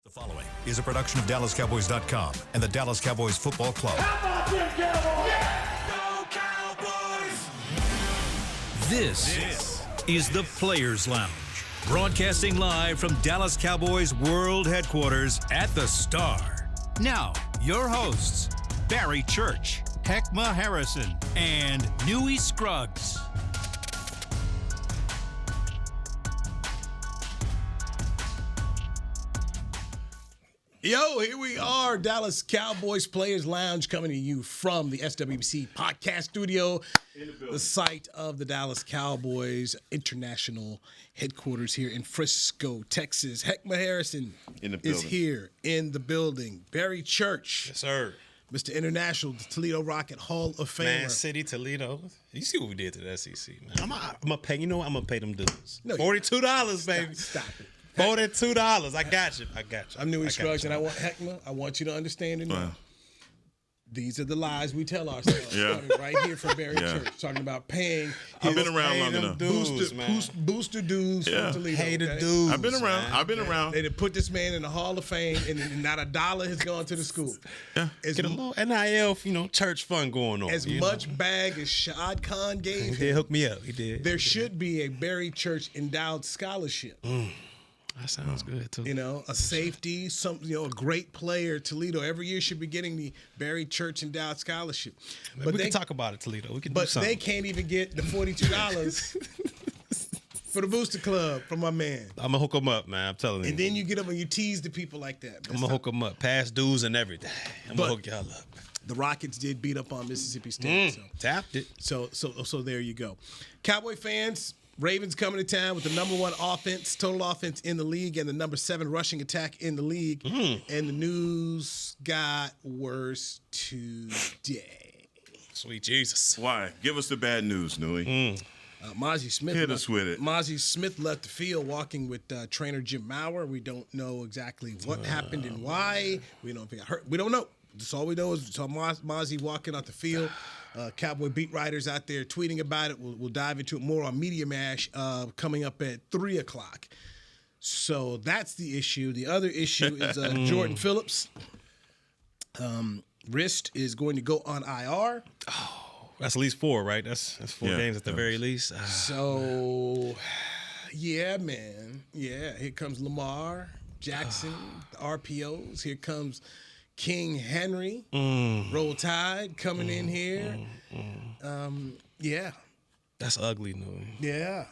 The following is a production of DallasCowboys.com and the Dallas Cowboys Football Club. How about them Cowboys? Yeah! Go Cowboys! This is the Players Lounge, broadcasting live from Dallas Cowboys World Headquarters at the Star. Now, your hosts, Barry Church, Hek'ma Harrison, and Newy Scruggs. Yo, here we are, Dallas Cowboys Players Lounge, coming to you from the SWBC podcast studio, the site of the Dallas Cowboys International Headquarters here in Frisco, Texas. Hek'ma Harrison is here in the building. Barry Church. Yes, sir. Mr. International, the Toledo Rocket Hall of Famer. Man City, Toledo. You see what we did to the SEC, man. I'm gonna pay. You know what? I'm gonna pay them dudes. No, $42, baby. Stop it. $42. I got you. I'm Newy Scruggs, and I want Hek'ma. I want you to understand and know. These are the lies we tell ourselves. Right here from Barry Church, talking about paying. I've been around long enough. Booster dudes from Toledo. Hey, the dudes. I've been around. I've been around. They put this man in the Hall of Fame, and not a dollar has gone to the school. Yeah. Get a little NIL, church fun going on. As much bag as Shad Khan gave him. He did hook me up. He did. There should be a Barry Church endowed scholarship. That sounds good too. A safety, a great player. Toledo every year should be getting the Barry Church endowed scholarship. But we can talk about it, Toledo. We can do something. But they can't even get the $42 for the Booster Club from my man. I'm gonna hook them up, man. I'm telling you. And then you get up and you tease the people like that. I'm gonna hook them up, past dues and everything. I'm gonna hook y'all up. The Rockets did beat up on Mississippi State. Tapped it. So there you go. Cowboy fans. Ravens coming to town with the number 1 total offense in the league, and the number 7 rushing attack in the league. And the news got worse today. Sweet Jesus. Why? Give us the bad news, Newy. Mozzie Smith. Hit us with it. Mozzie Smith left the field walking with trainer Jim Maurer. We don't know exactly what happened and why. We don't know if he got hurt. We don't know. That's all we know is we saw Mozzie walking off the field. Cowboy beat writers out there tweeting about it. We'll dive into it more on Media Mash coming up at 3 o'clock. So that's the issue. The other issue is Jordan Phillips' wrist is going to go on IR. Oh, that's at least 4, right? That's 4 games at the very least. So, yeah, man. Yeah, here comes Lamar, Jackson, the RPOs. Here comes King Henry, Roll Tide coming in here. Yeah. That's ugly, Newy. Yeah.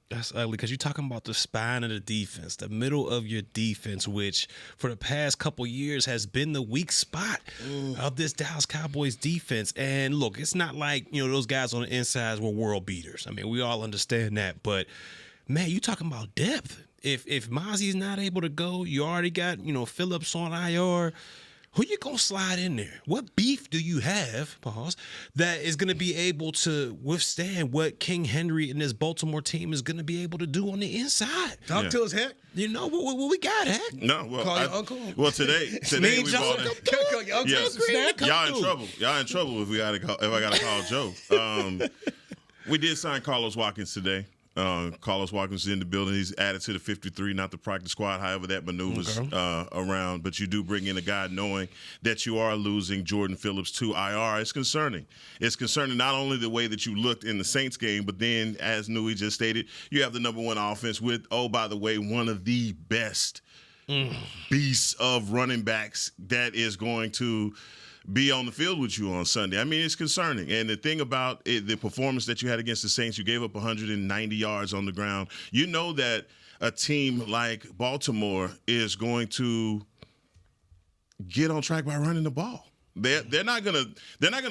That's ugly because you're talking about the spine of the defense, the middle of your defense, which for the past couple years has been the weak spot of this Dallas Cowboys defense. And look, it's not like, those guys on the insides were world beaters. I mean, we all understand that. But, man, you talking about depth. If Mozzie's not able to go, you already got, Phillips on IR. Who you going to slide in there? What beef do you have, that is going to be able to withstand what King Henry and this Baltimore team is going to be able to do on the inside? Talk to us, Heck. What we got, Heck? No, well, call your uncle. Well, today we bought it. Call your uncle. Y'all in trouble. Y'all in trouble if I got to call Joe. We did sign Carlos Watkins today. Carlos Watkins is in the building. He's added to the 53, not the practice squad, however that maneuvers around. But you do bring in a guy knowing that you are losing Jordan Phillips to IR. It's concerning. It's concerning not only the way that you looked in the Saints game, but then, as Newy just stated, you have the number 1 offense with, by the way, one of the best beasts of running backs that is going to be on the field with you on Sunday. I mean, it's concerning. And the thing about it, the performance that you had against the Saints, you gave up 190 yards on the ground. You know that a team like Baltimore is going to get on track by running the ball. They're not gonna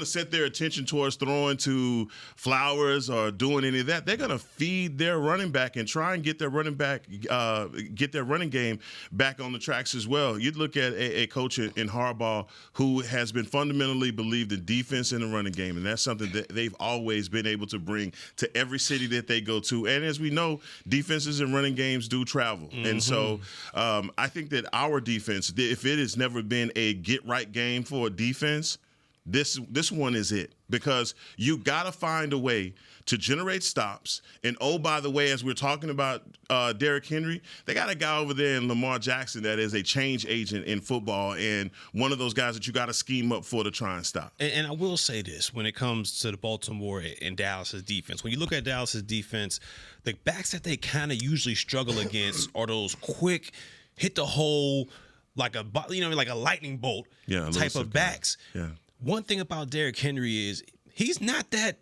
set their attention towards throwing to Flowers or doing any of that. They're gonna feed their running back and try and get their running game back on the tracks as well. You'd look at a coach in Harbaugh who has been fundamentally believed in defense in the running game, and that's something that they've always been able to bring to every city that they go to. And as we know, defenses and running games do travel, and so I think that our defense, if it has never been a get right game for a defense, this one is it, because you got to find a way to generate stops. And, oh, by the way, as we're talking about Derrick Henry, they got a guy over there in Lamar Jackson that is a change agent in football and one of those guys that you got to scheme up for to try and stop. And I will say this when it comes to the Baltimore and Dallas's defense. When you look at Dallas's defense, the backs that they kind of usually struggle against are those quick, hit the hole like a lightning bolt type of backs. Yeah. One thing about Derrick Henry is he's not that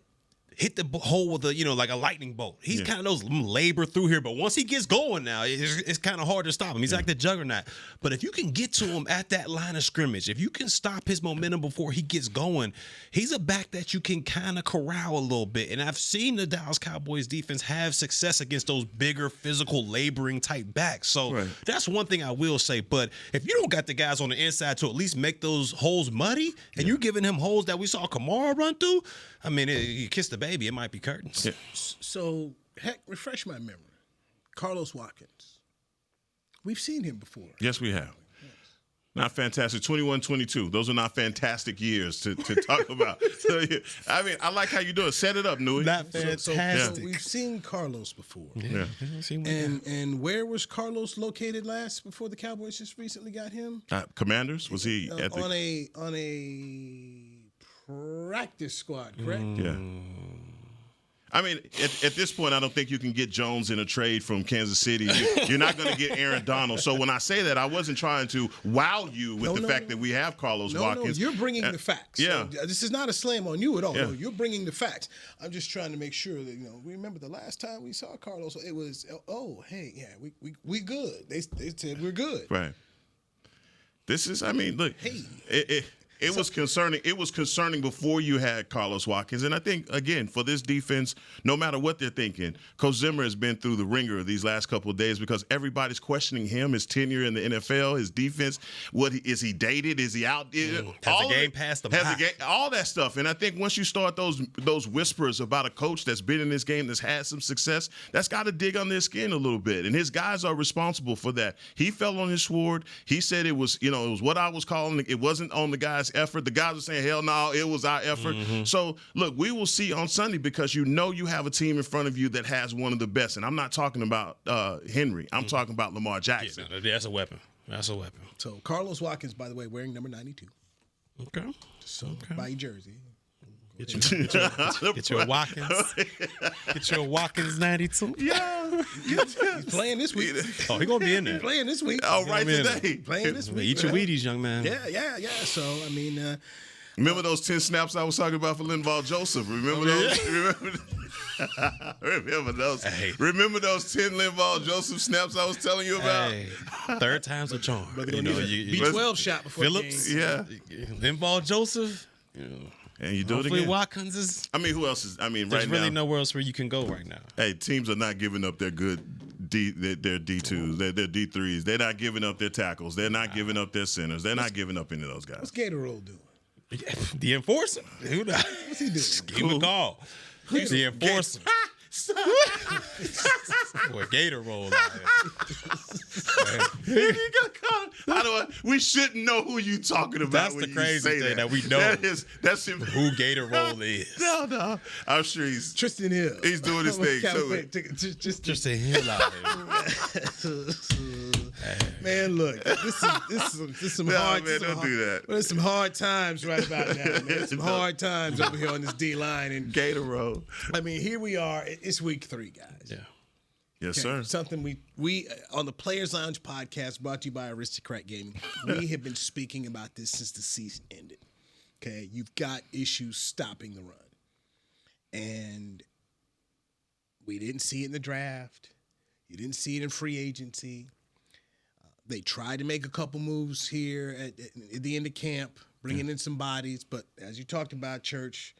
hit the hole with like a lightning bolt. He's kind of those labor through here, but once he gets going now, it's kind of hard to stop him. He's like the juggernaut. But if you can get to him at that line of scrimmage, if you can stop his momentum before he gets going, he's a back that you can kind of corral a little bit. And I've seen the Dallas Cowboys defense have success against those bigger, physical, laboring type backs. So that's one thing I will say. But if you don't got the guys on the inside to at least make those holes muddy, and you're giving him holes that we saw Kamara run through, I mean, you kiss the baby, it might be curtains. Yeah. So, refresh my memory. Carlos Watkins. We've seen him before. Yes, we have. Not fantastic. 21-22. Those are not fantastic years to talk about. So, I mean, I like how you do it. Set it up, Newy. Not fantastic. So we've seen Carlos before. Yeah. And where was Carlos located last before the Cowboys just recently got him? Commanders? Was he at the... on a practice squad, correct? Yeah. I mean, at this point, I don't think you can get Jones in a trade from Kansas City. You're not going to get Aaron Donald. So when I say that, I wasn't trying to wow you with the fact that we have Carlos Watkins. No, you're bringing the facts. Yeah. So this is not a slam on you at all. Yeah. No, you're bringing the facts. I'm just trying to make sure that, we remember the last time we saw Carlos, it was, we good. They said we're good. Right. This is, I mean, look, It was concerning. It was concerning before you had Carlos Watkins. And I think, again, for this defense, no matter what they're thinking, Coach Zimmer has been through the ringer these last couple of days because everybody's questioning him, his tenure in the NFL, his defense. Is he dated? Is he out? Has the game passed the mark? All that stuff. And I think once you start those whispers about a coach that's been in this game, that's had some success, that's got to dig on their skin a little bit. And his guys are responsible for that. He fell on his sword. He said it was what I was calling. It wasn't on the guys' effort. The guys are saying, hell no, it was our effort. So, look, we will see on Sunday because you have a team in front of you that has one of the best. And I'm not talking about Henry. I'm talking about Lamar Jackson. Yeah, that's a weapon. That's a weapon. So, Carlos Watkins, by the way, wearing number 92. Okay. So, buy your jersey. Get your Watkins. Get your Watkins 92. Yeah. He's playing this week. Oh, he's going to be in there. He's playing this week. Oh, right today. Playing this week. Eat your Wheaties, young man. Yeah. So, I mean... remember those 10 snaps I was talking about for Linval Joseph? Remember those? Remember those? Hey. Remember those 10 Linval Joseph snaps I was telling you about? Hey, third time's a charm. B12 shot before Phillips, the game. Yeah. Linval Joseph. And you do Hopefully it again. Watkins is. I mean, who else is? I mean, There's right really now. nowhere else where you can go right now. Hey, teams are not giving up their good their D2s, their D3s. They're not giving up their tackles. They're not giving up their centers. They're not giving up any of those guys. What's Gator Roll doing? The enforcer. What's he doing? Give him a call. The enforcer. Boy, Gator roll out here. We shouldn't know who you talking about. That's when the you crazy say thing that we know. That's him. Who Gator roll is. No. I'm sure Tristan Hill. he's doing his thing. So, Just a hill out here. Man, look, this is some hard. Man, don't do that. There's some hard times right about now, man. Some hard times over here on this D line, and Gator roll. I mean, here we are. It's week 3, guys. Yeah. Yes, Okay, sir. Something we on the Players Lounge podcast brought to you by Aristocrat Gaming. We have been speaking about this since the season ended. Okay, you've got issues stopping the run, and we didn't see it in the draft. You didn't see it in free agency. They tried to make a couple moves here at the end of camp, bringing in some bodies, but as you talked about, Church,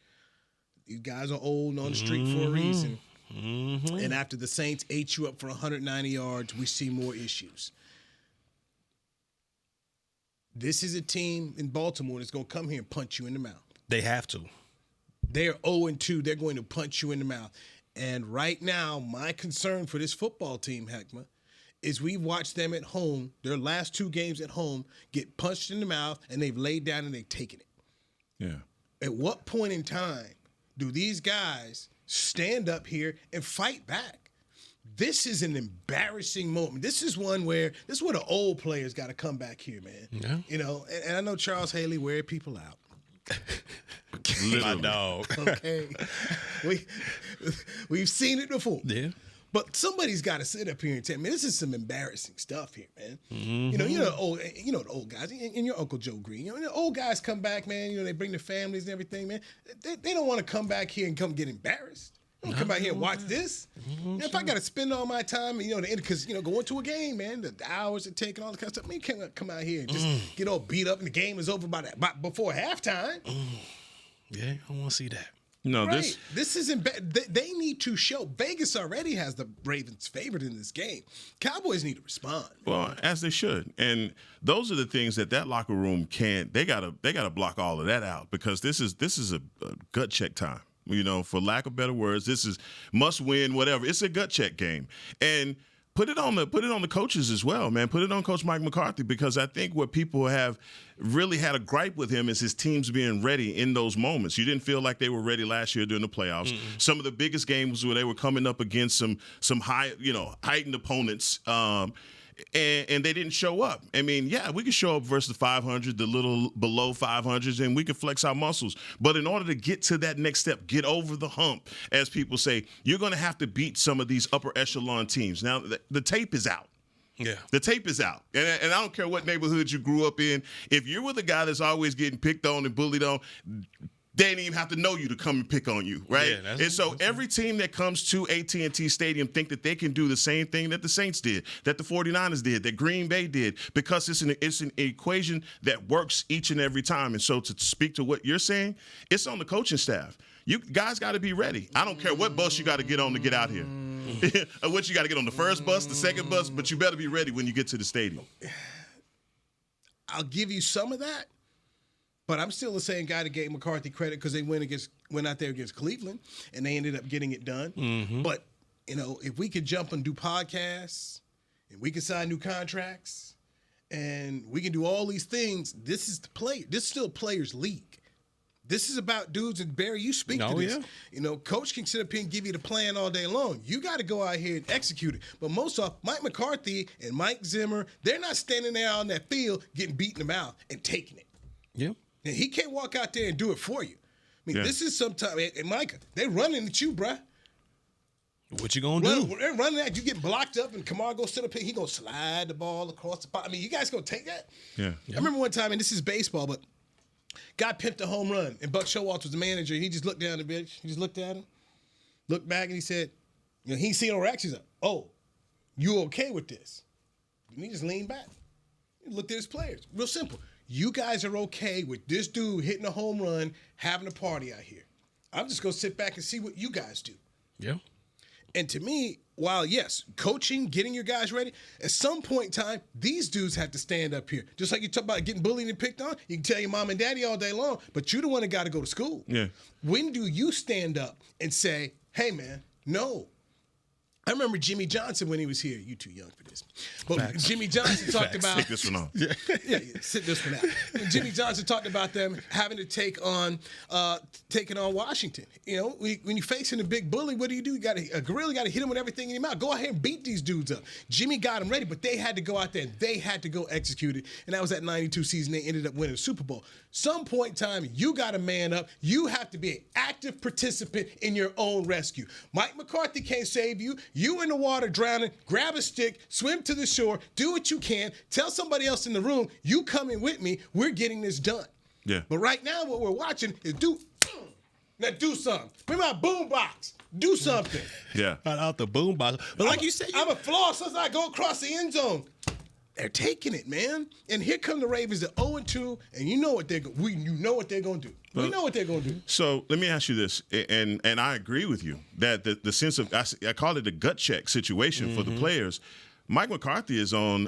these guys are old and on the street for a reason. And after the Saints ate you up for 190 yards, we see more issues. This is a team in Baltimore that's going to come here and punch you in the mouth. They have to. They're 0-2. They're going to punch you in the mouth. And right now, my concern for this football team, Hek'ma, is we've watched them at home, their last 2 games at home, get punched in the mouth, and they've laid down and they've taken it. Yeah. At what point in time do these guys stand up here and fight back. This is an embarrassing moment. This is one where the old players got to come back here, man. Yeah. You know, and I know Charles Haley wear people out. My dog. Okay. We've seen it before. Yeah. But somebody's got to sit up here and tell me this is some embarrassing stuff here, man. Mm-hmm. You know the old guys, and your Uncle Joe Green. You know, the old guys come back, man. You know, they bring their families and everything, man. They don't want to come back here and come get embarrassed. They don't come back here and watch this. You know, if I got to spend all my time, because going to a game, man, the hours it take and all that kind of stuff. I mean, you can't come out here and just get all beat up and the game is over before halftime. Yeah, I want to see that. No, right. This isn't bad. They need to show. Vegas already has the Ravens favored in this game. Cowboys need to respond. Well, as they should. And those are the things that locker room can't. They gotta block all of that out, because this is a gut check time. For lack of better words, this is must win, whatever. It's a gut check game. And put it on the coaches as well, man. Put it on Coach Mike McCarthy, because I think what people have really had a gripe with him is his teams being ready in those moments. You didn't feel like they were ready last year during the playoffs. Mm-mm. Some of the biggest games where they were coming up against some high, heightened opponents, and they didn't show up. I mean, yeah, we could show up versus the 500, the little below 500s, and we could flex our muscles. But in order to get to that next step, get over the hump, as people say, you're going to have to beat some of these upper echelon teams. Now, the tape is out. Yeah. The tape is out. And I don't care what neighborhood you grew up in. If you're with a guy that's always getting picked on and bullied on, they didn't even have to know you to come and pick on you, right? Yeah, and so every team that comes to AT&T Stadium think that they can do the same thing that the Saints did, that the 49ers did, that Green Bay did, because it's an equation that works each and every time. And so to speak to what you're saying, it's on the coaching staff. You guys got to be ready. I don't care what bus you got to get on to get out here. What you got to get on, the first bus, the second bus, but you better be ready when you get to the stadium. I'll give you some of that, but I'm still the same guy that gave McCarthy credit because they went out there against Cleveland and they ended up getting it done. Mm-hmm. But if we could jump and do podcasts and we can sign new contracts and we can do all these things, this is still players' league. This is about dudes, and Barry, you speak to this. Yeah. Coach can sit up here and give you the plan all day long. You got to go out here and execute it. But most of Mike McCarthy and Mike Zimmer, they're not standing there on that field getting beat in the mouth and taking it. Yeah. And he can't walk out there and do it for you. I mean, This is sometimes, and Micah, they're running at you, bruh. What you gonna do? They're running at you, get blocked up, and Kamar goes sit up here. He gonna slide the ball across the bottom. I mean, you guys gonna take that? Yeah. I remember one time, and this is baseball, but guy pimped a home run, and Buck Showalter was the manager. He just looked down the bench. He just looked at him, looked back, and he said, he seen no reaction. He's like, "Oh, you okay with this?" And he just leaned back. He looked at his players. Real simple. You guys are okay with this dude hitting a home run, having a party out here. I'm just going to sit back and see what you guys do. Yeah. And to me, while, yes, coaching, getting your guys ready, at some point in time, these dudes have to stand up here. Just like you talk about getting bullied and picked on, you can tell your mom and daddy all day long, but you're the one that got to go to school. Yeah. When do you stand up and say, hey, man, no. I remember Jimmy Johnson when he was here. You too young for this. But Facts. Jimmy Johnson talked about... Take this one off. Yeah, sit this one out. Jimmy Johnson talked about them having to taking on Washington. When you're facing a big bully, what do? You got a gorilla, got to hit him with everything in your mouth. Go ahead and beat these dudes up. Jimmy got them ready, but they had to go out there and they had to go execute it. And that was that 92 season. They ended up winning the Super Bowl. Some point in time, you got to man up. You have to be an active participant in your own rescue. Mike McCarthy can't save you. You in the water drowning, grab a stick, swim to the shore, do what you can, tell somebody else in the room, you coming with me, we're getting this done. Yeah. But right now, what we're watching is do something. Bring my boom box. Do something. Yeah. Out the boom box. But like you said, I'm a floss as I go across the end zone. They're taking it, man. And here come the Ravens at 0-2, and you know what they're going to do. We know what they're going to do. So let me ask you this, and I agree with you that the sense of I call it a gut check situation for the players. Mike McCarthy is on,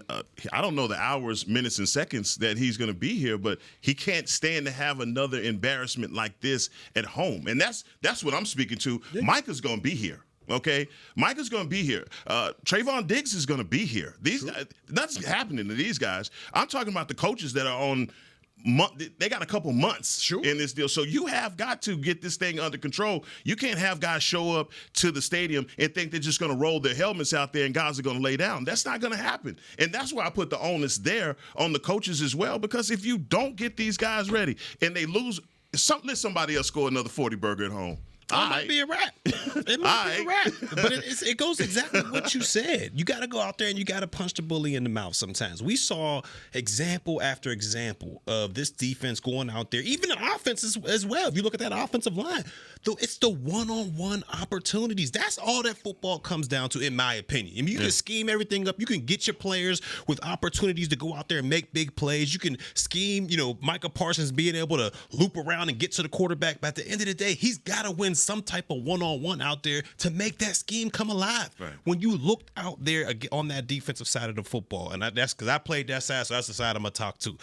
I don't know the hours, minutes, and seconds that he's going to be here, but he can't stand to have another embarrassment like this at home. And that's what I'm speaking to. Yeah. Micah's going to be here. Okay, Micah's going to be here. Trayvon Diggs is going to be here. These guys, nothing's happening to these guys. I'm talking about the coaches that are on they got a couple months in this deal. So you have got to get this thing under control. You can't have guys show up to the stadium and think they're just going to roll their helmets out there and guys are going to lay down. That's not going to happen. And that's why I put the onus there on the coaches as well, because if you don't get these guys ready and they lose, let somebody else score another 40-burger at home. It might be a wrap. It might be a wrap. But it goes exactly what you said. You got to go out there and you got to punch the bully in the mouth sometimes. We saw example after example of this defense going out there, even the offense as well. If you look at that offensive line, it's the one-on-one opportunities. That's all that football comes down to, in my opinion. I mean, you can scheme everything up. You can get your players with opportunities to go out there and make big plays. You can scheme, Micah Parsons being able to loop around and get to the quarterback. But at the end of the day, he's got to win some type of one-on-one out there to make that scheme come alive. Right. When you looked out there on that defensive side of the football, and that's because I played that side, so that's the side I'm going to talk to.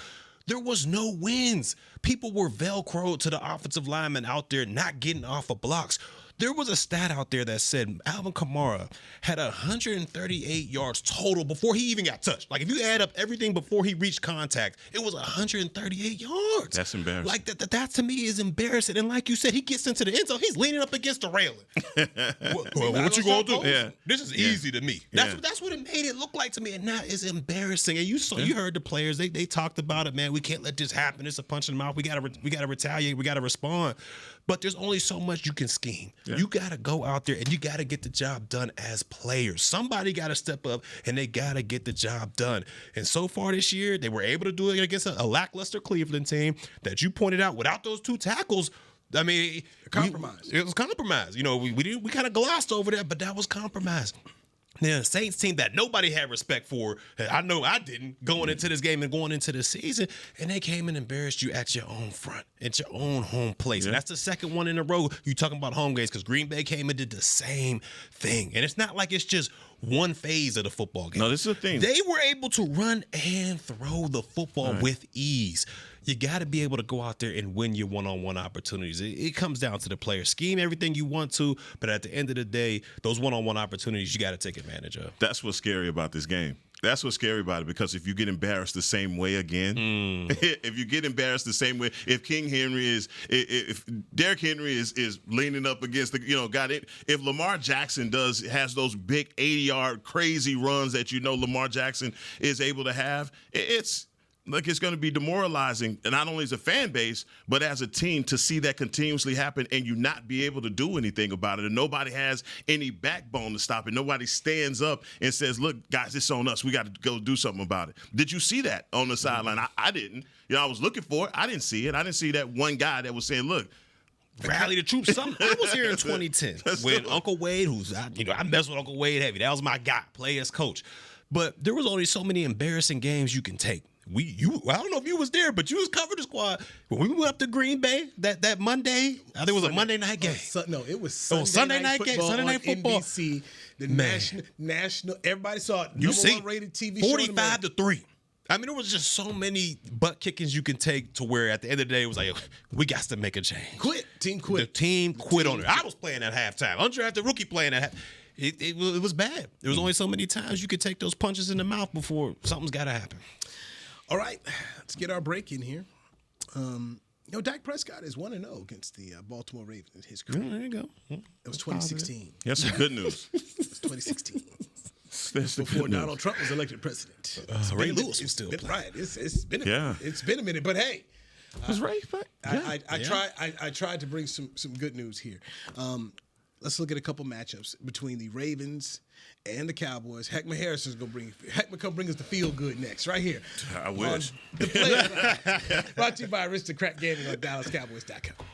There was no wins. People were Velcroed to the offensive linemen out there not getting off of blocks. There was a stat out there that said Alvin Kamara had 138 yards total before he even got touched. Like, if you add up everything before he reached contact, it was 138 yards. That's embarrassing. Like, that to me is embarrassing. And like you said, he gets into the end zone. He's leaning up against the railing. What you going to do? Yeah. This is easy to me. That's what it made it look like to me. And now it's embarrassing. And you heard the players. They talked about it, man. We can't let this happen. It's a punch in the mouth. We gotta retaliate. We got to respond. But there's only so much you can scheme. Yeah. You got to go out there and you got to get the job done as players. Somebody got to step up and they got to get the job done. And so far this year, they were able to do it against a lackluster Cleveland team that you pointed out. Without those two tackles, I mean, compromise. It was compromise. We kind of glossed over that, but that was compromise. Yeah, Saints team that nobody had respect for. I know I didn't going into this game and going into the season, and they came and embarrassed you at your own front, at your own home place. Yeah. And that's the second one in a row you talking about home games, because Green Bay came and did the same thing. And it's not like it's just one phase of the football game. No, this is the thing. They were able to run and throw the football with ease. You got to be able to go out there and win your one-on-one opportunities. It comes down to the player. Scheme everything you want to, but at the end of the day, those one-on-one opportunities you got to take advantage of. That's what's scary about this game. That's what's scary about it, because if you get embarrassed the same way again, if you get embarrassed the same way, if Derrick Henry is leaning up against if Lamar Jackson has those big 80-yard crazy runs that Lamar Jackson is able to have, it's going to be demoralizing, and not only as a fan base, but as a team, to see that continuously happen and you not be able to do anything about it. And nobody has any backbone to stop it. Nobody stands up and says, look, guys, it's on us. We got to go do something about it. Did you see that on the sideline? I didn't. I was looking for it. I didn't see it. I didn't see that one guy that was saying, look, rally the troops. I was here in 2010 when Uncle Wade, I messed with Uncle Wade heavy. That was my guy, play as coach. But there was only so many embarrassing games you can take. I don't know if you was there, but you was covering the squad when we went up to Green Bay that Monday. I think it was a Monday night game. It was Sunday night game. Sunday night football. NBC, the national. Everybody saw it. You see, 1 rated TV 45-3. I mean, there was just so many butt kickings you can take to where at the end of the day it was like, we got to make a change. Team quit. The team quit on it. I was playing at halftime. Undrafted rookie playing at halftime. It was bad. There was only so many times you could take those punches in the mouth before something's got to happen. All right, let's get our break in here. Dak Prescott is 1-0 against the Baltimore Ravens in his career. There you go. It was 2016. That's some good news. It was 2016. Before Donald Trump was elected president. Ray Lewis was still playing. Right. It's been a minute, but hey. Was Ray back? I tried to bring some good news here. Let's look at a couple matchups between the Ravens and the Cowboys. Hek'ma Harrison's gonna come bring us the feel good next, right here. I wish. The Players brought to you by Aristocrat Gaming on DallasCowboys.com.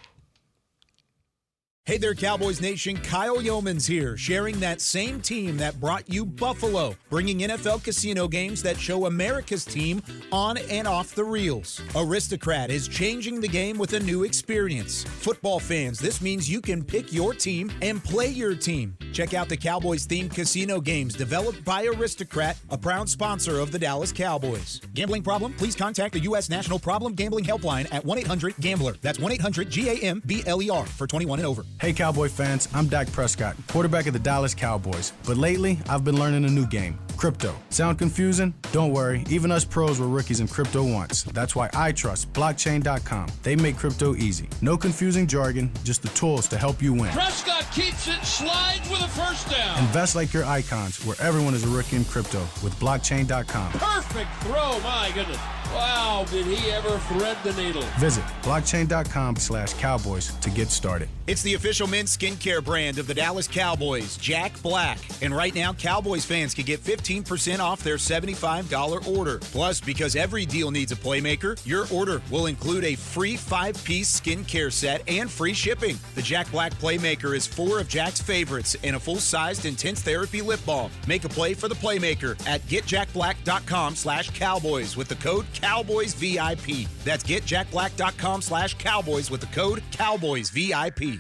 Hey there, Cowboys Nation. Kyle Yeomans here, sharing that same team that brought you Buffalo, bringing NFL casino games that show America's team on and off the reels. Aristocrat is changing the game with a new experience. Football fans, this means you can pick your team and play your team. Check out the Cowboys-themed casino games developed by Aristocrat, a proud sponsor of the Dallas Cowboys. Gambling problem? Please contact the U.S. National Problem Gambling Helpline at 1-800-GAMBLER. That's 1-800-GAMBLER for 21 and over. Hey Cowboy fans, I'm Dak Prescott, quarterback of the Dallas Cowboys. But lately, I've been learning a new game, crypto. Sound confusing? Don't worry, even us pros were rookies in crypto once. That's why I trust blockchain.com. They make crypto easy. No confusing jargon, just the tools to help you win. Prescott keeps it, slides with a first down. Invest like your icons, where everyone is a rookie in crypto with blockchain.com. Perfect throw, my goodness. Wow, did he ever thread the needle. Visit blockchain.com/cowboys to get started. It's the official men's skincare brand of the Dallas Cowboys, Jack Black. And right now, Cowboys fans can get 15% off their $75 order. Plus, because every deal needs a playmaker, your order will include a free 5-piece skincare set and free shipping. The Jack Black Playmaker is 4 of Jack's favorites and a full-sized intense therapy lip balm. Make a play for the Playmaker at getjackblack.com/Cowboys with the code CowboysVIP. That's getjackblack.com/Cowboys with the code CowboysVIP.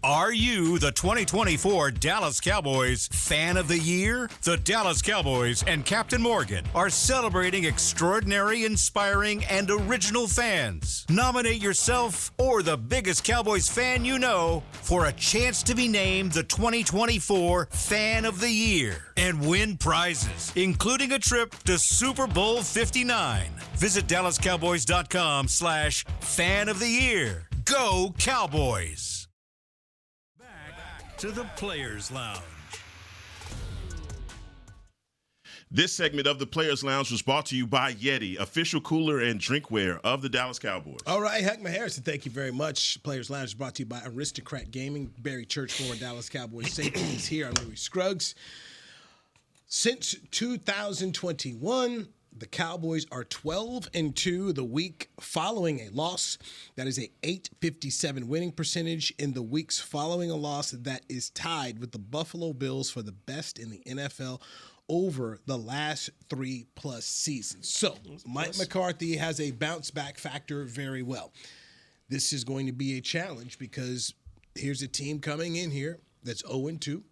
Are you the 2024 Dallas Cowboys Fan of the Year? The Dallas Cowboys and Captain Morgan are celebrating extraordinary, inspiring, and original fans. Nominate yourself or the biggest Cowboys fan you know for a chance to be named the 2024 Fan of the Year and win prizes, including a trip to Super Bowl 59. Visit DallasCowboys.com/Fan of the Year. Go Cowboys! To the Players Lounge. This segment of the Players Lounge was brought to you by Yeti, official cooler and drinkware of the Dallas Cowboys. All right, Hek'ma Harrison, thank you very much. Players Lounge is brought to you by Aristocrat Gaming. Barry Church, former Dallas Cowboys safety, is here. I'm Newy Scruggs. Since 2021, the Cowboys are 12-2 the week following a loss. That is a .857 winning percentage in the weeks following a loss that is tied with the Buffalo Bills for the best in the NFL over the last 3+ seasons. So Mike McCarthy has a bounce back factor very well. This is going to be a challenge because here's a team coming in here that's 0-2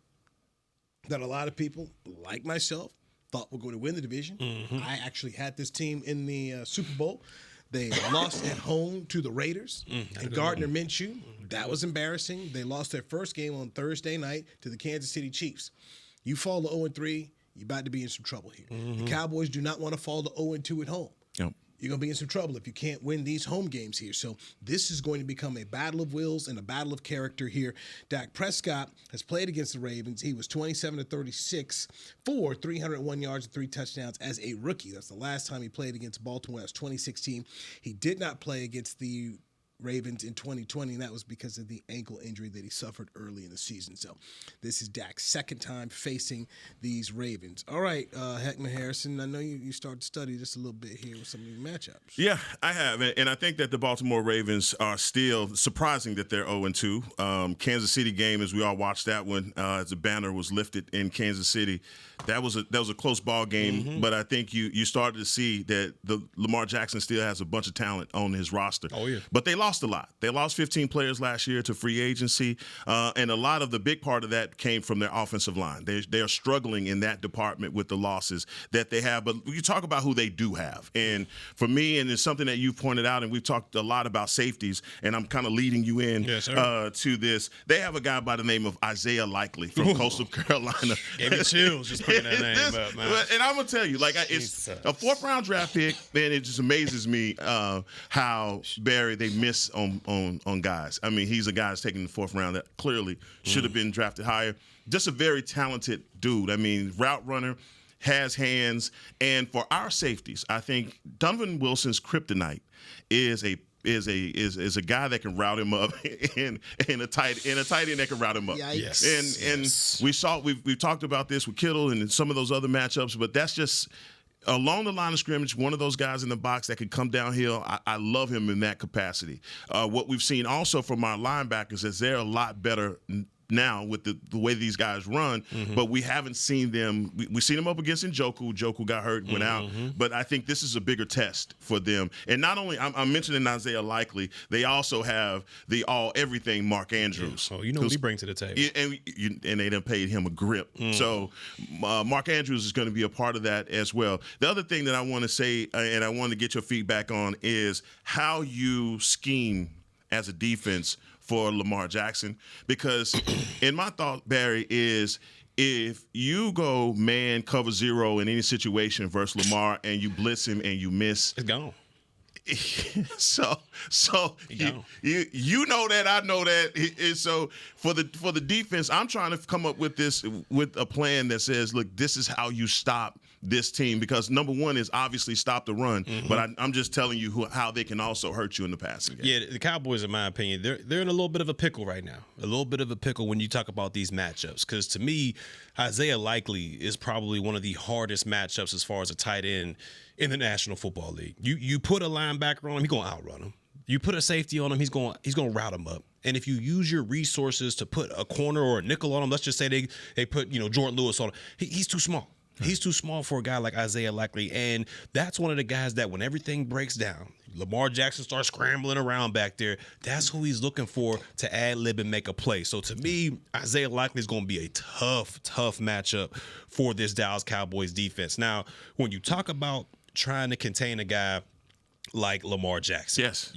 that a lot of people, like myself, thought were going to win the division. I actually had this team in the Super Bowl. They lost at home to the Raiders and Gardner Minshew. That was embarrassing. They lost their first game on Thursday night to the Kansas City Chiefs. You fall to 0-3, you're about to be in some trouble here. The Cowboys do not want to fall to 0-2 at home. Yep. You're going to be in some trouble if you can't win these home games here. So this is going to become a battle of wills and a battle of character here. Dak Prescott has played against the Ravens. He was 27-36 for 301 yards and 3 touchdowns as a rookie. That's the last time he played against Baltimore. That was 2016. He did not play against the Ravens in 2020, and that was because of the ankle injury that he suffered early in the season. So this is Dak's second time facing these Ravens. All right, Hek'ma Harrison, I know you started to study this a little bit here with some of your matchups. Yeah, I have. And I think that the Baltimore Ravens are still surprising that they're 0-2. Kansas City game, as we all watched that one, as the banner was lifted in Kansas City, that was a close ball game. But I think you started to see that the Lamar Jackson still has a bunch of talent on his roster. Oh, yeah. But they lost a lot. They lost 15 players last year to free agency, and a lot of the big part of that came from their offensive line. They are struggling in that department with the losses that they have. But you talk about who they do have, and for me, and it's something that you've pointed out, and we've talked a lot about safeties, and I'm kind of leading you in to this. They have a guy by the name of Isaiah Likely from Coastal Carolina. Gave me chills just putting that name up, man. And I'm gonna tell you, like, it's a 4th-round draft pick, and it just amazes me how Barry they miss on guys. I mean, he's a guy that's taken the 4th round that clearly should have been drafted higher. Just a very talented dude. I mean, route runner, has hands, and for our safeties, I think Donovan Wilson's kryptonite is a guy that can route him up and a tight end that can route him up. Yikes. And we've talked about this with Kittle and some of those other matchups, but that's just along the line of scrimmage, one of those guys in the box that can come downhill. I love him in that capacity. What we've seen also from our linebackers is they're a lot better now with the way these guys run, but we haven't seen them. We've seen them up against Njoku. Njoku got hurt, went out. But I think this is a bigger test for them. And not only, I'm mentioning Isaiah Likely, they also have the all-everything Mark Andrews. Oh, you know what he brings to the table. And they done paid him a grip. So Mark Andrews is going to be a part of that as well. The other thing that I want to say, and I want to get your feedback on, is how you scheme as a defense for Lamar Jackson, because in my thought, Barry, is if you go man cover zero in any situation versus Lamar and you blitz him and you miss, it's gone. So you know that, I know that. And so for the defense, I'm trying to come up with a plan that says, look, this is how you stop this team, because number one is obviously stop the run, but I'm just telling you how they can also hurt you in the passing game. Yeah, the Cowboys, in my opinion, they're in a little bit of a pickle right now. A little bit of a pickle when you talk about these matchups, because to me, Isaiah Likely is probably one of the hardest matchups as far as a tight end in the National Football League. You put a linebacker on him, he's gonna outrun him. You put a safety on him, he's gonna route him up. And if you use your resources to put a corner or a nickel on him, let's just say they put Jordan Lewis on him, he's too small. He's too small for a guy like Isaiah Likely, and that's one of the guys that when everything breaks down, Lamar Jackson starts scrambling around back there, that's who he's looking for to ad-lib and make a play. So to me, Isaiah Likely is going to be a tough matchup for this Dallas Cowboys defense. Now, when you talk about trying to contain a guy like Lamar Jackson, yes,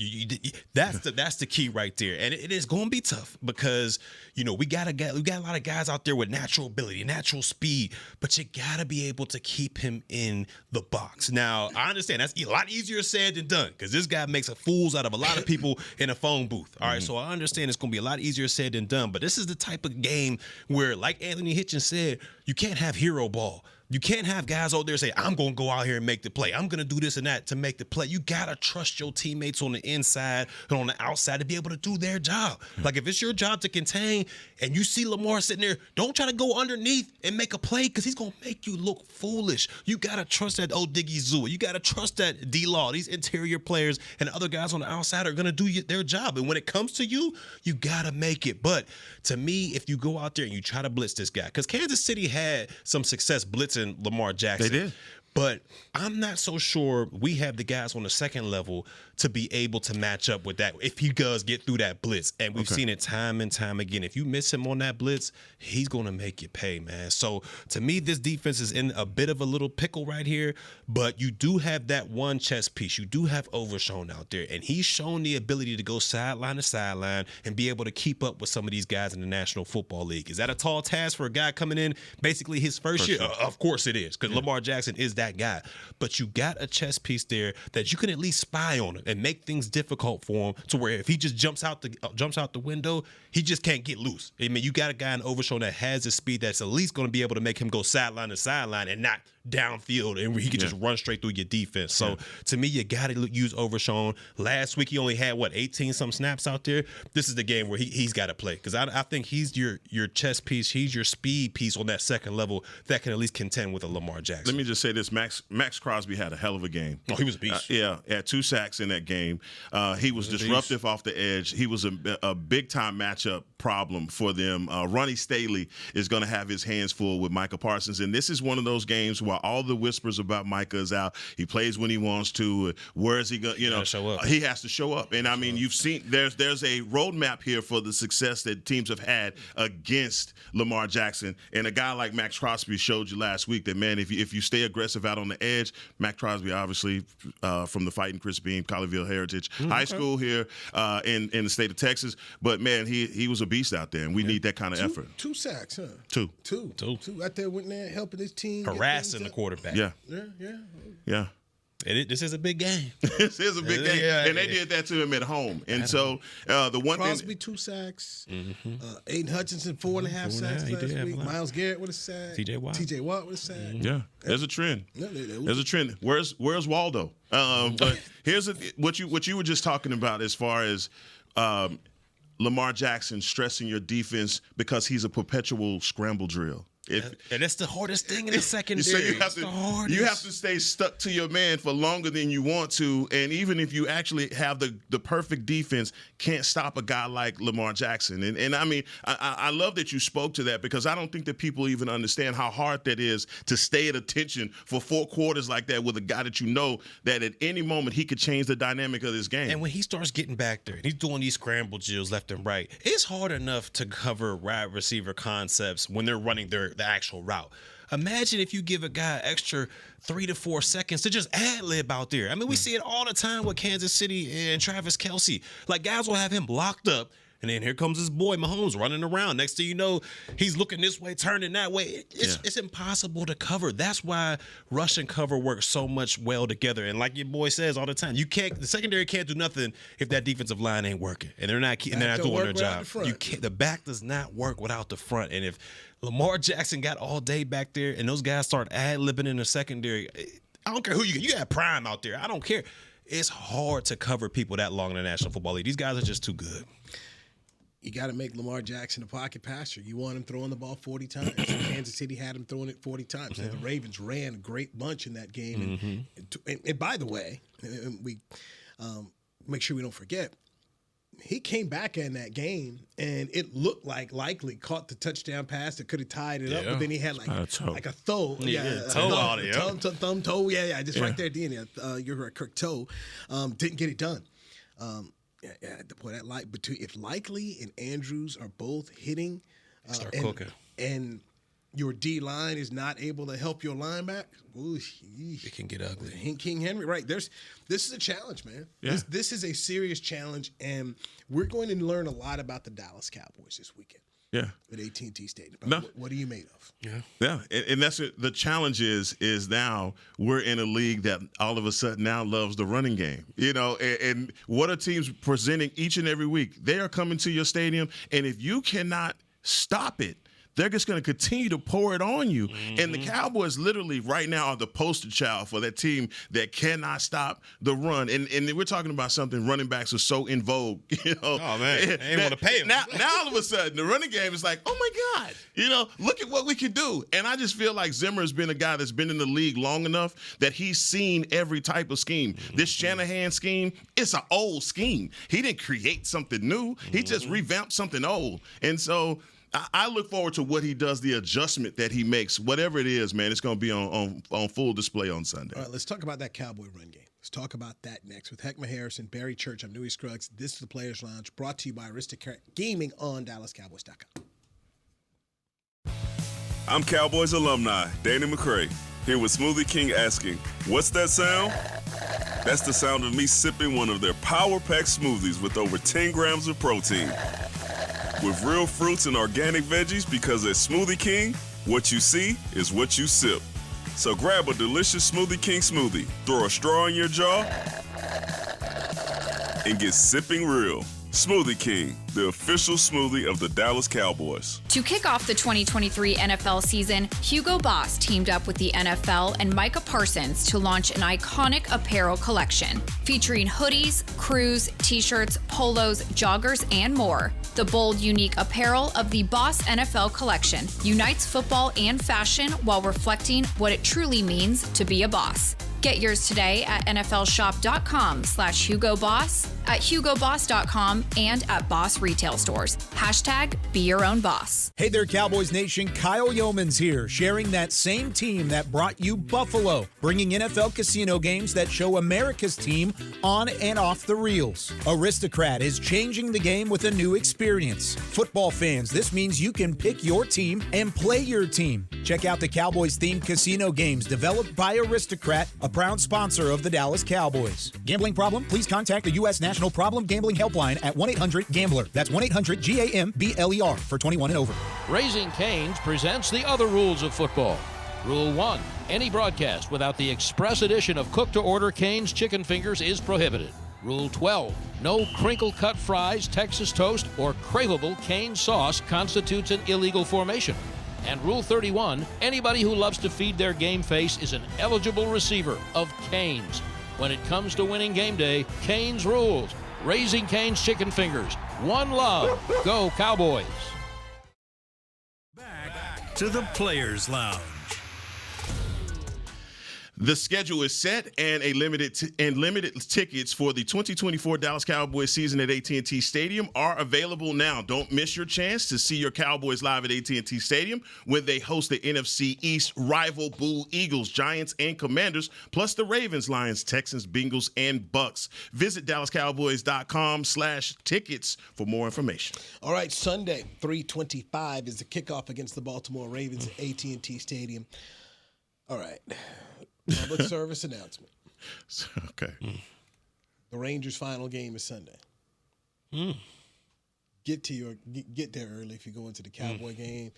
that's the key right there, and it is going to be tough because we got a lot of guys out there with natural ability, natural speed, but you got to be able to keep him in the box. Now, I understand that's a lot easier said than done because this guy makes fools out of a lot of people in a phone booth. All right, so I understand it's going to be a lot easier said than done, but this is the type of game where, like Anthony Hitchens said, you can't have hero ball. You can't have guys out there say, I'm going to go out here and make the play. I'm going to do this and that to make the play. You got to trust your teammates on the inside and on the outside to be able to do their job. Like, if it's your job to contain and you see Lamar sitting there, don't try to go underneath and make a play because he's going to make you look foolish. You got to trust that Odiggy Zua. You got to trust that D-Law. These interior players and other guys on the outside are going to do their job. And when it comes to you, you got to make it. But to me, if you go out there and you try to blitz this guy, because Kansas City had some success blitzing Lamar Jackson. They did. But I'm not so sure we have the guys on the second level to be able to match up with that if he does get through that blitz. And we've seen it time and time again. If you miss him on that blitz, he's going to make you pay, man. So to me, this defense is in a bit of a little pickle right here. But you do have that one chess piece. You do have Overshown out there. And he's shown the ability to go sideline to sideline and be able to keep up with some of these guys in the National Football League. Is that a tall task for a guy coming in basically his first year? Of course it is, because Lamar Jackson is that guy. But you got a chess piece there that you can at least spy on him and make things difficult for him to where if he just jumps out the window, he just can't get loose. I mean, you got a guy in Overshown that has the speed that's at least going to be able to make him go sideline to sideline and not downfield, and where he can just run straight through your defense. So to me, you got to use Overshown. Last week he only had 18 some snaps out there. This is the game where he's got to play, because I think he's your chess piece. He's your speed piece on that second level that can at least contend with a Lamar Jackson. Let me just say this: Max Crosby had a hell of a game. Oh, he was a beast. Had 2 sacks in that game. He was disruptive off the edge. He was a big time matchup problem for them. Ronnie Staley is going to have his hands full with Micah Parsons, and this is one of those games where all the whispers about Micah is out. He plays when he wants to. Where is he going? Show up. He has to show up. And I mean, you've seen there's a roadmap here for the success that teams have had against Lamar Jackson. And a guy like Max Crosby showed you last week that, man, if you stay aggressive out on the edge, Max Crosby, obviously from the Fighting Chris Beam, Colleyville Heritage High School here in the state of Texas. But man, he was a beast out there, and we need that kind of effort. 2 sacks, huh? Two. Out there went there helping his team, harassing the quarterback. Yeah. This is a big game. This is a big game, and they did that to him at home. And so the one Crosby 2 sacks, Aiden Hutchinson 4.5 sacks last week. Myles Garrett with a sack. TJ Watt with a sack. Yeah, there's a trend. There's a trend. Where's Waldo? But here's what you were just talking about as far as Lamar Jackson stressing your defense because he's a perpetual scramble drill. And that's the hardest thing in the secondary. So you have to stay stuck to your man for longer than you want to, and even if you actually have the perfect defense, can't stop a guy like Lamar Jackson. And I mean, I love that you spoke to that, because I don't think that people even understand how hard that is to stay at attention for 4 quarters like that with a guy that you know that at any moment he could change the dynamic of this game. And when he starts getting back there and he's doing these scramble drills left and right, it's hard enough to cover wide receiver concepts when they're running the actual route. Imagine if you give a guy extra 3 to 4 seconds to just ad-lib out there. I mean, we see it all the time with Kansas City and Travis Kelce. Like, guys will have him locked up, And then here comes his boy Mahomes running around. Next thing you know, he's looking this way, turning that way. It's impossible to cover. That's why rush and cover work so much well together. And like your boy says all the time, the secondary can't do nothing if that defensive line ain't working and they're not doing their job. The back does not work without the front. And if Lamar Jackson got all day back there and those guys start ad-libbing in the secondary, I don't care who you got Prime out there. I don't care. It's hard to cover people that long in the National Football League. These guys are just too good. You got to make Lamar Jackson a pocket passer. You want him throwing the ball 40 times. Kansas City had him throwing it 40 times. Yeah. The Ravens ran a great bunch in that game. And by the way, we make sure we don't forget, he came back in that game, and it looked like likely caught the touchdown pass that could have tied it up, but then he had like a toe. Thumb toe. Right there at the end. You're right, Kirk toe. Didn't get it done. Boy, that if Likely and Andrews are both hitting, start cooking, and your D line is not able to help your linebacker, it can get ugly. King Henry, right? This is a challenge, man. Yeah. This is a serious challenge, and we're going to learn a lot about the Dallas Cowboys this weekend. Yeah, at AT&T Stadium. What are you made of? Yeah, and that's it. The challenge is now we're in a league that all of a sudden now loves the running game. And what are teams presenting each and every week? They are coming to your stadium, and if you cannot stop it, they're just going to continue to pour it on you. And the Cowboys literally right now are the poster child for that team that cannot stop the run. And we're talking about something running backs are so in vogue. Oh, man. They ain't want to pay them. Now all of a sudden, the running game is like, oh, my God. Look at what we can do. And I just feel like Zimmer has been a guy that's been in the league long enough that he's seen every type of scheme. This Shanahan scheme, it's an old scheme. He didn't create something new. He just revamped something old. And so I look forward to what he does, the adjustment that he makes. Whatever it is, man, it's going to be on full display on Sunday. All right, let's talk about that Cowboy run game. Let's talk about that next with Hek'ma Harrison, Barry Church. I'm Newy Scruggs. This is the Players Lounge, brought to you by Aristocrat Gaming on DallasCowboys.com. I'm Cowboys alumni Danny McCray, here with Smoothie King asking, what's that sound? That's the sound of me sipping one of their power-packed smoothies with over 10 grams of protein. With real fruits and organic veggies, because at Smoothie King, what you see is what you sip. So grab a delicious Smoothie King smoothie, throw a straw in your jaw, and get sipping real. Smoothie King, the official smoothie of the Dallas Cowboys. To kick off the 2023 NFL season, Hugo Boss teamed up with the NFL and Micah Parsons to launch an iconic apparel collection featuring hoodies, crews, t-shirts, polos, joggers, and more. The bold, unique apparel of the Boss NFL collection unites football and fashion while reflecting what it truly means to be a boss. Get yours today at nflshop.com/HugoBoss, at HugoBoss.com, and at Boss retail stores. #Be your own boss. Hey there, Cowboys Nation. Kyle Yeomans here, sharing that same team that brought you Buffalo, bringing NFL casino games that show America's team on and off the reels. Aristocrat is changing the game with a new experience. Football fans, this means you can pick your team and play your team. Check out the Cowboys-themed casino games developed by Aristocrat, a proud sponsor of the Dallas Cowboys. Gambling problem? Please contact the U.S. National Problem Gambling Helpline at 1-800-GAMBLER. That's 1-800-GAMBLER for 21 and over. Raising Cane's presents the other rules of football. Rule 1. Any broadcast without the express edition of cooked-to-order Cane's chicken fingers is prohibited. Rule 12. No crinkle-cut fries, Texas toast, or craveable Cane sauce constitutes an illegal formation. And Rule 31, anybody who loves to feed their game face is an eligible receiver of Cane's. When it comes to winning game day, Cane's rules. Raising Cane's chicken fingers. One love. Go Cowboys. Back to the Players Lounge. The schedule is set, and limited tickets for the 2024 Dallas Cowboys season at AT&T Stadium are available now. Don't miss your chance to see your Cowboys live at AT&T Stadium when they host the NFC East rival Blue Eagles, Giants, and Commanders, plus the Ravens, Lions, Texans, Bengals, and Bucks. Visit DallasCowboys.com/tickets for more information. All right, Sunday, 3:25 is the kickoff against the Baltimore Ravens at AT&T Stadium. All right. Public service announcement. Okay. The Rangers' final game is Sunday. get there early if you go into the Cowboy game.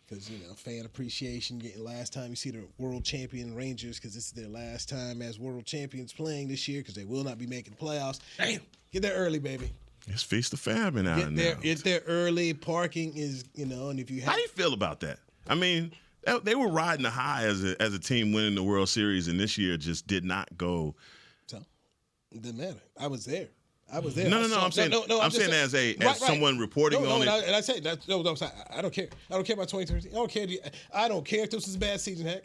Because, fan appreciation, last time you see the world champion Rangers, because this is their last time as world champions playing this year, because they will not be making the playoffs. Damn. Get there early, baby. It's Feast of Famine out now. Get there early. Parking is, and if you have... How do you feel about that? I mean, they were riding the high as a team winning the World Series, and this year just did not go. So, it didn't matter. I was there. No, I'm saying as someone reporting on it. And I say that. No, I don't care. I don't care about 2013. I don't care if this was a bad season, heck.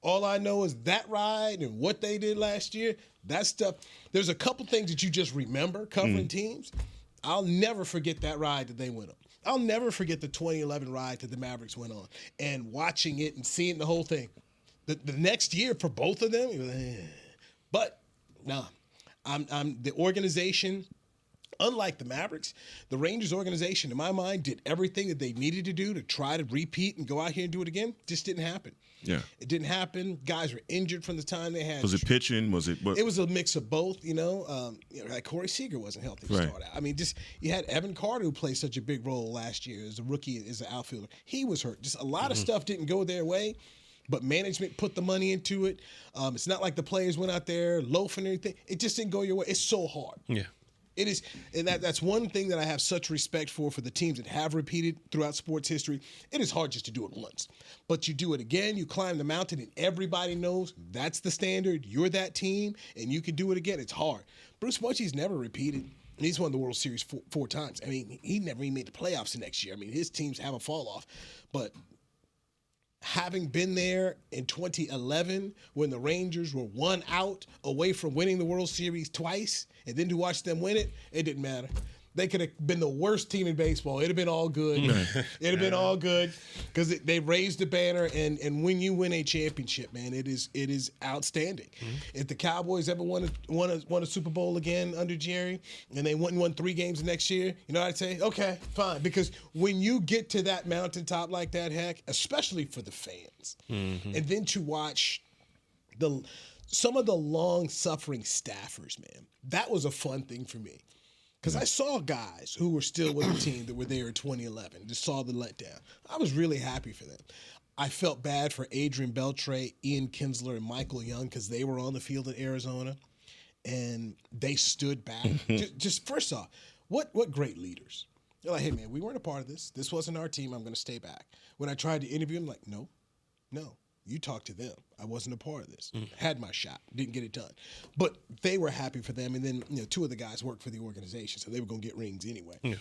All I know is that ride and what they did last year, that stuff. There's a couple things that you just remember covering teams. I'll never forget that ride that they went on. I'll never forget the 2011 ride that the Mavericks went on and watching it and seeing the whole thing. The next year for both of them, but nah. I'm the organization, unlike the Mavericks, the Rangers organization, in my mind, did everything that they needed to do to try to repeat and go out here and do it again. Just didn't happen. Yeah. It didn't happen. Guys were injured from the time they had. Was it pitching? Was it? It was a mix of both, like Corey Seager wasn't healthy to start out. I mean, just you had Evan Carter, who played such a big role last year as a rookie, as an outfielder. He was hurt. Just a lot of stuff didn't go their way. But management put the money into it. It's not like the players went out there loafing or anything. It just didn't go your way. It's so hard. Yeah. It is, and that's one thing that I have such respect for the teams that have repeated throughout sports history. It is hard just to do it once. But you do it again, you climb the mountain, and everybody knows that's the standard. You're that team, and you can do it again. It's hard. Bruce Bochy's never repeated. He's won the World Series four times. I mean, he never even made the playoffs the next year. I mean, his teams have a fall off. But having been there in 2011 when the Rangers were 1 out away from winning the World Series twice, and then to watch them win it, it didn't matter. They could have been the worst team in baseball. It'd have been all good. It'd have been all good because they raised the banner, and when you win a championship, man, it is outstanding. If the Cowboys ever won a Super Bowl again under Jerry, and they won 3 games next year, you know what I'd say? Okay, fine. Because when you get to that mountaintop like that, heck, especially for the fans, and then to watch some of the long-suffering staffers, man, that was a fun thing for me. Because I saw guys who were still with the team that were there in 2011, just saw the letdown. I was really happy for them. I felt bad for Adrian Beltre, Ian Kinsler, and Michael Young because they were on the field in Arizona, and they stood back. just first off, what great leaders. They're like, hey, man, we weren't a part of this. This wasn't our team. I'm going to stay back. When I tried to interview them, like, no. You talk to them. I wasn't a part of this. Had my shot. Didn't get it done. But they were happy for them. And then 2 of the guys worked for the organization, so they were going to get rings anyway. Yeah.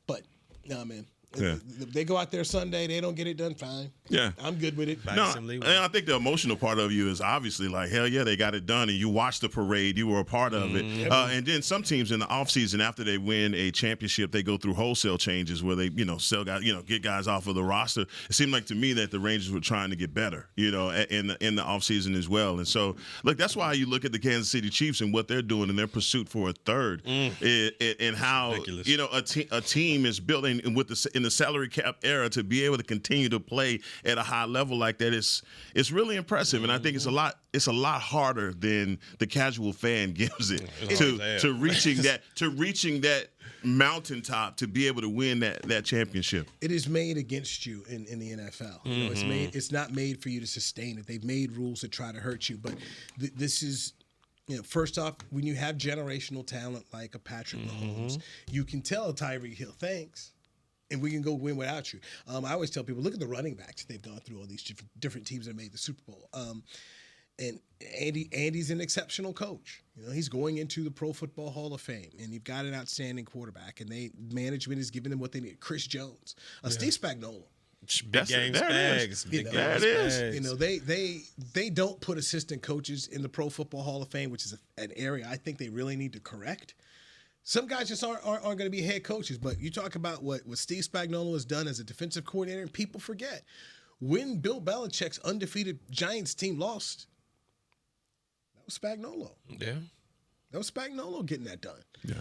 But, nah, man. Yeah. They go out there Sunday, they don't get it done, fine. Yeah. I'm good with it. And I think the emotional part of you is obviously like, hell yeah, they got it done, and you watched the parade, you were a part of it. And then some teams in the offseason, after they win a championship, they go through wholesale changes where they, sell guys, get guys off of the roster. It seemed like to me that the Rangers were trying to get better, in the offseason as well. And so, look, that's why you look at the Kansas City Chiefs and what they're doing in their pursuit for a third, and how, a team is building in the salary cap era to be able to continue to play at a high level like that is really impressive. And I think it's a lot harder than the casual fan gives it to reaching that mountaintop to be able to win that championship. It is made against you in the NFL. It's not made for you to sustain it. They've made rules that try to hurt you, but this is. First off, when you have generational talent like a Patrick Mahomes, you can tell Tyreek Hill, thanks. And we can go win without you. I always tell people, look at the running backs they've gone through all these different teams that made the Super Bowl. And Andy's an exceptional coach. He's going into the Pro Football Hall of Fame, and you've got an outstanding quarterback, and management is giving them what they need. Chris Jones, Steve Spagnuolo. Big game Spags. That is. They don't put assistant coaches in the Pro Football Hall of Fame, which is an area I think they really need to correct. Some guys just aren't going to be head coaches, but you talk about what Steve Spagnuolo has done as a defensive coordinator, and people forget. When Bill Belichick's undefeated Giants team lost, that was Spagnuolo. Yeah. That was Spagnuolo getting that done. Yeah.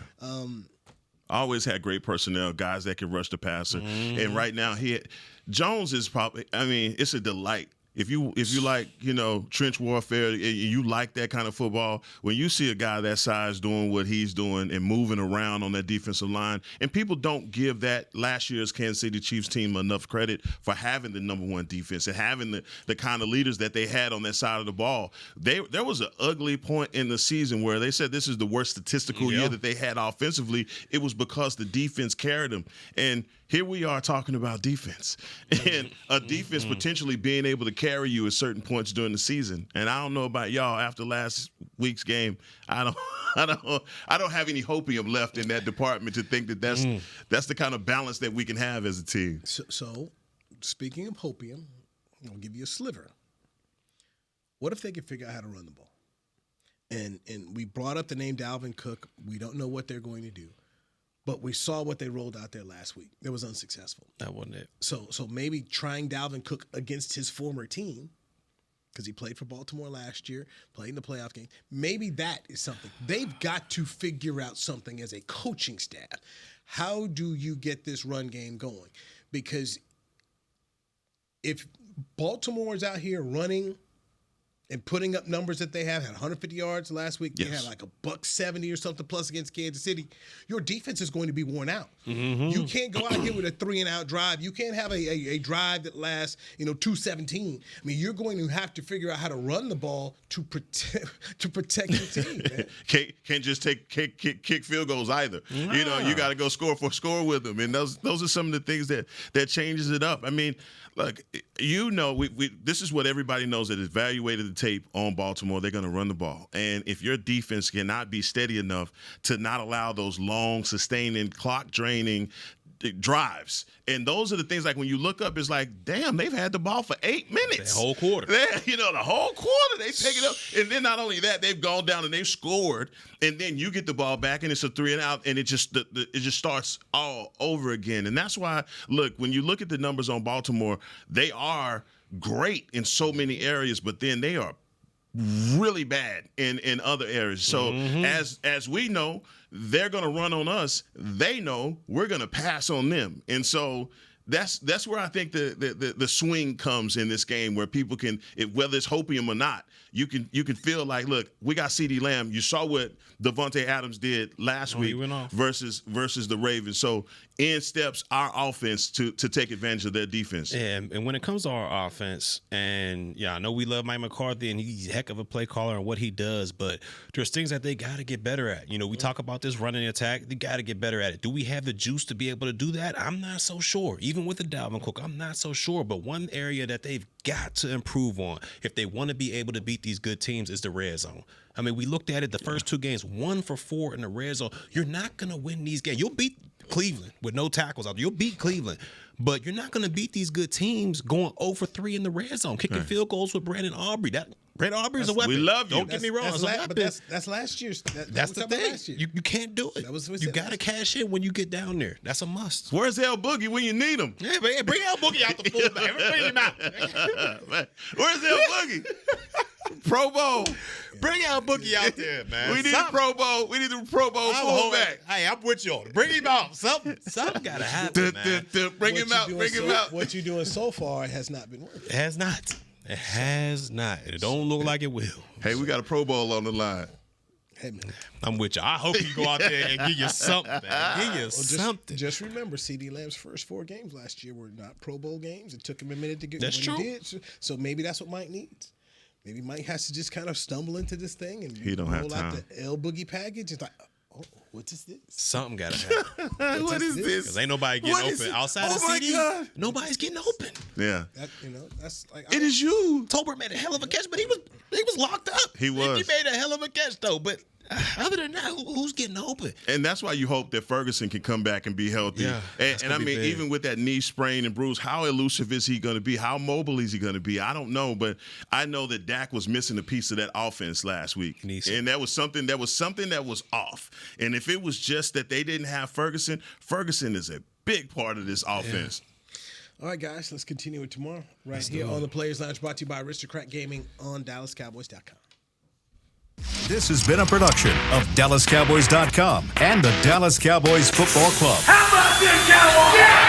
Always had great personnel, guys that can rush the passer. And right now, Jones is probably, it's a delight If you like, trench warfare, and you like that kind of football, when you see a guy that size doing what he's doing and moving around on that defensive line, and people don't give that last year's Kansas City Chiefs team enough credit for having the number one defense and having the kind of leaders that they had on that side of the ball. There was an ugly point in the season where they said this is the worst statistical year that they had offensively. It was because the defense carried them. And here we are talking about defense and a defense potentially being able to carry you at certain points during the season. And I don't know about y'all. After last week's game, I don't have any hopium left in that department to think that's the kind of balance that we can have as a team. So speaking of hopium, I'll give you a sliver. What if they could figure out how to run the ball? And we brought up the name Dalvin Cook. We don't know what they're going to do. But we saw what they rolled out there last week. It was unsuccessful. That wasn't it. So maybe trying Dalvin Cook against his former team, because he played for Baltimore last year, played in the playoff game, maybe that is something. They've got to figure out something as a coaching staff. How do you get this run game going? Because if Baltimore is out here running and putting up numbers that they had 150 yards last week. They had like $170 or something plus against Kansas City. Your defense is going to be worn out. You can't go out here with a 3-and-out drive. You can't have a drive that lasts, 2:17. I mean, you're going to have to figure out how to run the ball to protect your team. Man. Can't just kick field goals either. Yeah. You got to go score with them, and those are some of the things that changes it up. I mean, look, this is what everybody knows that evaluated the tape on Baltimore. They're going to run the ball. And if your defense cannot be steady enough to not allow those long, sustaining, clock-draining drives, and those are the things like when you look up, it's like, damn, they've had the ball for 8 minutes. The whole quarter. The whole quarter, they take it up. And then not only that, they've gone down and they've scored, and then you get the ball back, and it's a 3-and-out, and it just starts all over again. And that's why, look, when you look at the numbers on Baltimore, they are great in so many areas, but then they are really bad in other areas. So as we know, they're going to run on us. They know we're going to pass on them. And so that's where I think the swing comes in this game, where people can, whether it's hopium or not, you can feel like, look, we got CeeDee Lamb. You saw what Devontae Adams did last week versus the Ravens. So in steps our offense to take advantage of their defense. And when it comes to our offense, and I know we love Mike McCarthy and he's a heck of a play caller and what he does, but there's things that they got to get better at. We talk about this running attack. They got to get better at it. Do we have the juice to be able to do that? I'm not so sure. Even with the Dalvin Cook, I'm not so sure. But one area that they've got to improve on if they want to be able to beat these good teams is the red zone. I mean, we looked at it the first two games, 1 for 4 in the red zone. You're not going to win these games. You'll beat Cleveland with no tackles out there. You'll beat Cleveland. But you're not going to beat these good teams going 0 for 3 in the red zone, kicking field goals with Brandon Aubrey. Brandon Aubrey is a weapon. We love you. Don't get me wrong. That's last year's. That's the thing. You can't do it. You got to cash in when you get down there. That's a must. Where's El Boogie when you need him? Yeah, man, bring El Boogie out the fullback. Bring him out. Where's El Boogie? Pro Bowl. Bring El Boogie out there, man. We need a Pro Bowl. We need a Pro Bowl fullback. Hey, I'm with you. Bring him out. Something got to happen, man. Bring him out. What you're doing so far has not been working. It has not. It has not. It don't look like it will. Hey, we got a Pro Bowl on the line. Hey, man. I'm with you. I hope you go out there and give you something, man. Give you something. Just remember, CeeDee Lamb's first 4 games last year were not Pro Bowl games. It took him a minute to get that's what true. He did. So maybe that's what Mike needs. Maybe Mike has to just kind of stumble into this thing and he don't have time. Out the El Boogie package. It's like, oh, what is this? Something got to happen. What is this? Because ain't nobody getting open. Outside of CeeDee, God. Nobody's getting open. Yeah. That's like... It is you. Tolbert made a hell of a catch, but he was locked up. He was. He made a hell of a catch, though, but... Other than that, who's getting open? And that's why you hope that Ferguson can come back and be healthy. Yeah, and I mean, even with that knee sprain and bruise, how elusive is he going to be? How mobile is he going to be? I don't know, but I know that Dak was missing a piece of that offense last week. And that was something that was off. And if it was just that they didn't have Ferguson is a big part of this offense. All right, guys, let's continue it tomorrow here on the Players Lounge, brought to you by Aristocrat Gaming on DallasCowboys.com. This has been a production of DallasCowboys.com and the Dallas Cowboys Football Club. How about this, Cowboys? Yeah!